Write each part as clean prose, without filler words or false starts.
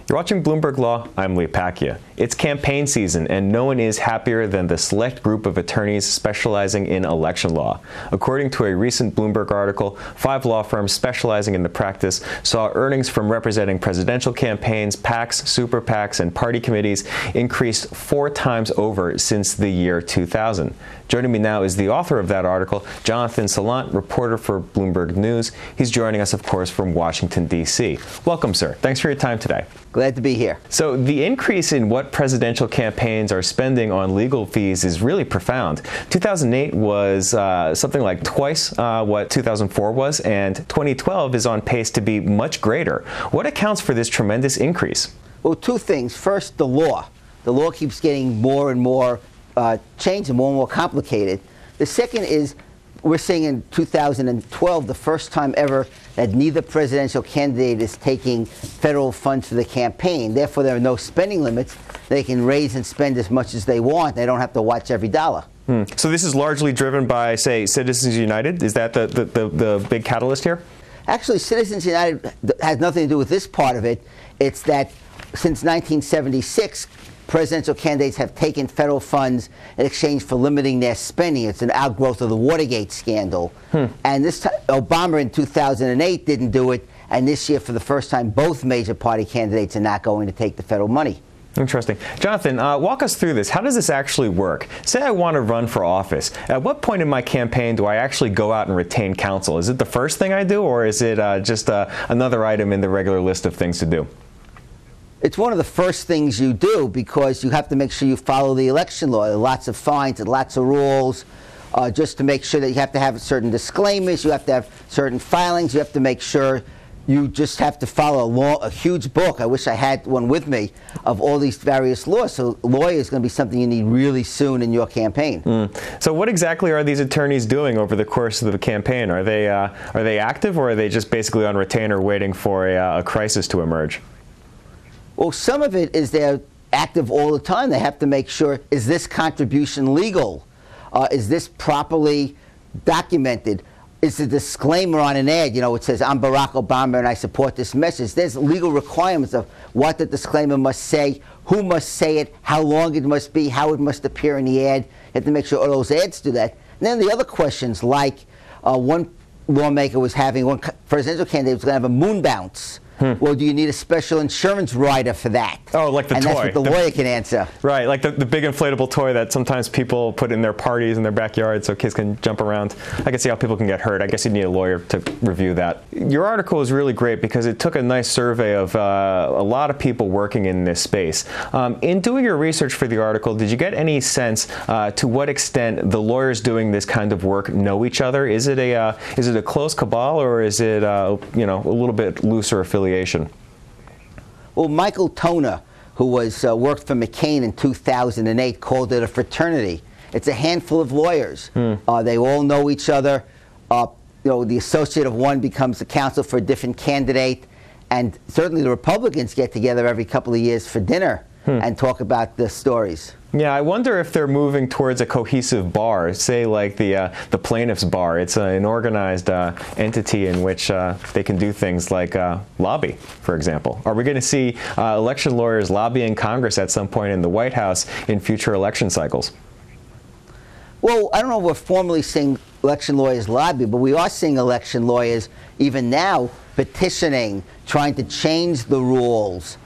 You're watching Bloomberg Law. I'm Lee Pacquiao. It's campaign season, and no one is happier than the select group of attorneys specializing in election law. According to a recent Bloomberg article, 5 law firms specializing in the practice saw earnings from representing presidential campaigns, PACs, super PACs, and party committees increased 4 times over since the year 2000. Joining me now is the author of that article, Jonathan Salant, reporter for Bloomberg News. He's joining us, of course, from Washington, D.C. Welcome, sir. Thanks for your time today. Glad to be here. So the increase in what presidential campaigns are spending on legal fees is really profound. 2008 was something like twice what 2004 was, and 2012 is on pace to be much greater. What accounts for this tremendous increase? Well, 2 things. First, the law. The law keeps getting more and more changed and more complicated. The second is we're seeing in 2012 the first time ever that neither presidential candidate is taking federal funds for the campaign. Therefore, there are no spending limits. They can raise and spend as much as they want. They don't have to watch every dollar. So this is largely driven by, say, Citizens United? Is that the big catalyst here? Actually, Citizens United has nothing to do with this part of it. It's that since 1976, presidential candidates have taken federal funds in exchange for limiting their spending. It's an outgrowth of the Watergate scandal. And this time, Obama in 2008 didn't do it, and this year, for the first time, both major party candidates are not going to take the federal money. Interesting. Jonathan, walk us through this. How does this actually work? Say I want to run for office. At what point in my campaign do I actually go out and retain counsel? Is it the first thing I do, or is it just another item in the regular list of things to do? It's one of the first things you do because you have to make sure you follow the election law. There are lots of fines and lots of rules just to make sure that you have to have certain disclaimers, you have to have certain filings, you have to make sure you just have to follow a huge book. I wish I had one with me of all these various laws. So lawyer is going to be something you need really soon in your campaign. So what exactly are these attorneys doing over the course of the campaign? Are they active, or are they just basically on retainer waiting for a crisis to emerge? Well, some of it is they're active all the time. They have to make sure, is this contribution legal? Is this properly documented? Is the disclaimer on an ad, it says, I'm Barack Obama and I support this message. There's legal requirements of what the disclaimer must say, who must say it, how long it must be, how it must appear in the ad. You have to make sure all those ads do that. And then the other questions, like one lawmaker was having, one presidential candidate was going to have a moon bounce. Well, do you need a special insurance rider for that? Oh, like the toy. And that's what the lawyer can answer. Right, like the big inflatable toy that sometimes people put in their parties in their backyard so kids can jump around. I can see how people can get hurt. I guess you need a lawyer to review that. Your article is really great because it took a nice survey of a lot of people working in this space. In doing your research for the article, did you get any sense to what extent the lawyers doing this kind of work know each other? Is it a close cabal, or is it a little bit looser affiliation? Well, Michael Toner, who worked for McCain in 2008, called it a fraternity. It's a handful of lawyers. They all know each other. The associate of one becomes the counsel for a different candidate, and certainly the Republicans get together every couple of years for dinner and talk about the stories. Yeah, I wonder if they're moving towards a cohesive bar, say like the plaintiff's bar. It's an organized entity in which they can do things like lobby, for example. Are we going to see election lawyers lobbying Congress at some point in the White House in future election cycles? Well, I don't know if we're formally seeing election lawyers lobby, but we are seeing election lawyers even now petitioning, trying to change the rules.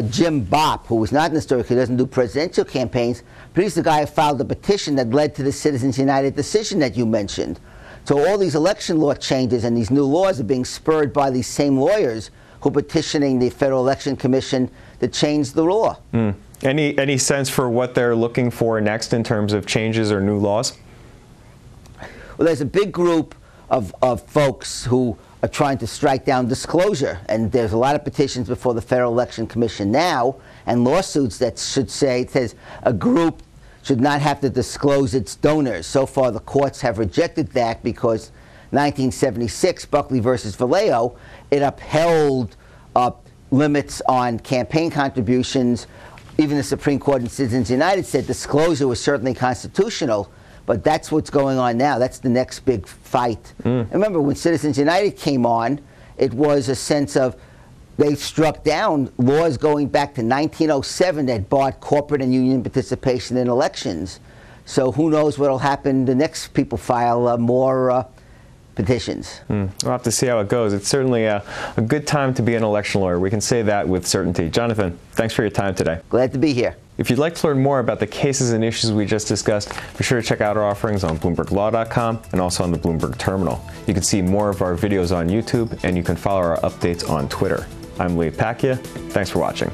Jim Bopp, who was not in the story because he doesn't do presidential campaigns, but he's the guy who filed the petition that led to the Citizens United decision that you mentioned. So all these election law changes and these new laws are being spurred by these same lawyers who are petitioning the Federal Election Commission to change the law. Any sense for what they're looking for next in terms of changes or new laws? Well, there's a big group of folks who are trying to strike down disclosure, and there's a lot of petitions before the Federal Election Commission now, and lawsuits that says a group should not have to disclose its donors. So far, the courts have rejected that because 1976, Buckley versus Vallejo, it upheld limits on campaign contributions. Even the Supreme Court in Citizens United said disclosure was certainly constitutional. But that's what's going on now. That's the next big fight. And remember, when Citizens United came on, it was a sense of they struck down laws going back to 1907 that barred corporate and union participation in elections. So who knows what will happen the next people file more petitions. We'll have to see how it goes. It's certainly a good time to be an election lawyer. We can say that with certainty. Jonathan, thanks for your time today. Glad to be here. If you'd like to learn more about the cases and issues we just discussed, be sure to check out our offerings on BloombergLaw.com and also on the Bloomberg Terminal. You can see more of our videos on YouTube, and you can follow our updates on Twitter. I'm Lee Pacquiao. Thanks for watching.